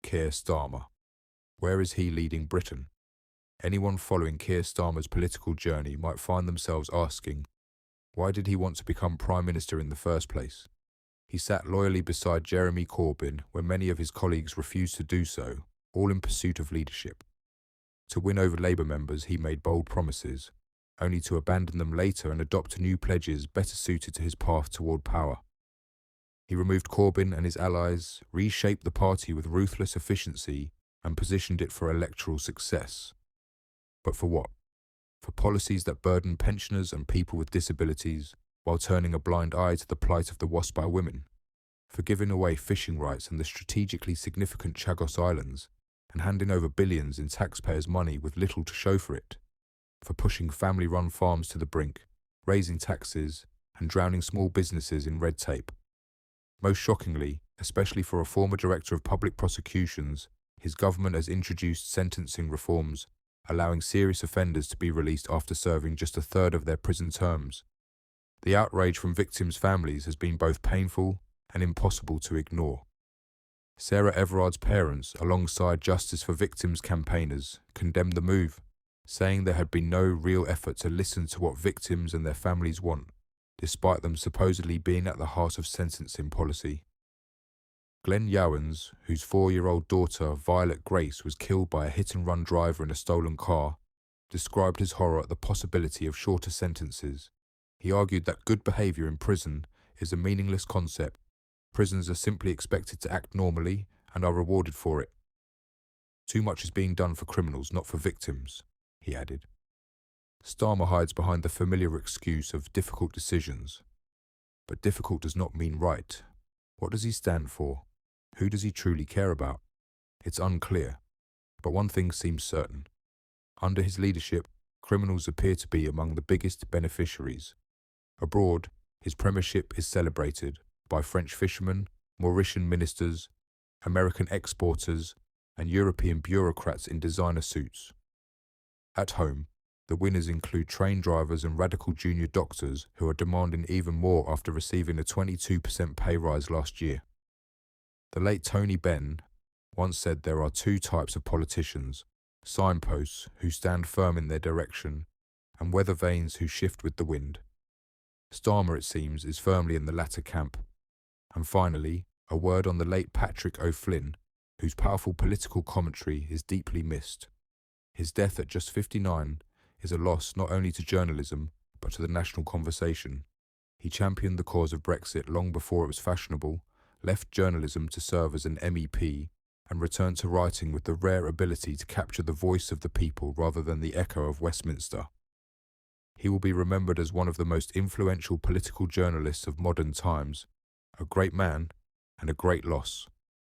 Keir Starmer. Where is he leading Britain? Anyone following Keir Starmer's political journey might find themselves asking, why did he want to become Prime Minister in the first place? He sat loyally beside Jeremy Corbyn when many of his colleagues refused to do so, all in pursuit of leadership. To win over Labour members, he made bold promises, only to abandon them later and adopt new pledges better suited to his path toward power. He removed Corbyn and his allies, reshaped the party with ruthless efficiency, and positioned it for electoral success. But for what? For policies that burden pensioners and people with disabilities, while turning a blind eye to the plight of the Wasp women. For giving away fishing rights in the strategically significant Chagos Islands, and handing over billions in taxpayers' money with little to show for it. For pushing family-run farms to the brink, raising taxes, and drowning small businesses in red tape. Most shockingly, especially for a former director of public prosecutions, his government has introduced sentencing reforms, allowing serious offenders to be released after serving just a third of their prison terms. The outrage from victims' families has been both painful and impossible to ignore. Sarah Everard's parents, alongside Justice for Victims campaigners, condemned the move, saying there had been no real effort to listen to what victims and their families want, despite them supposedly being at the heart of sentencing policy. Glenn Yowens, whose 4-year-old daughter Violet Grace was killed by a hit-and-run driver in a stolen car, described his horror at the possibility of shorter sentences. He argued that good behaviour in prison is a meaningless concept. Prisoners are simply expected to act normally and are rewarded for it. Too much is being done for criminals, not for victims, he added. Starmer hides behind the familiar excuse of difficult decisions. But difficult does not mean right. What does he stand for? Who does he truly care about? It's unclear, but one thing seems certain. Under his leadership, criminals appear to be among the biggest beneficiaries. Abroad, his premiership is celebrated by French fishermen, Mauritian ministers, American exporters, and European bureaucrats in designer suits. At home, the winners include train drivers and radical junior doctors who are demanding even more after receiving a 22% pay rise last year. The late Tony Benn once said there are two types of politicians: signposts who stand firm in their direction, and weather vanes who shift with the wind. Starmer, it seems, is firmly in the latter camp. And finally, a word on the late Patrick O'Flynn, whose powerful political commentary is deeply missed. His death at just 59 is a loss not only to journalism, but to the national conversation. He championed the cause of Brexit long before it was fashionable, left journalism to serve as an MEP, and returned to writing with the rare ability to capture the voice of the people rather than the echo of Westminster. He will be remembered as one of the most influential political journalists of modern times, a great man and a great loss.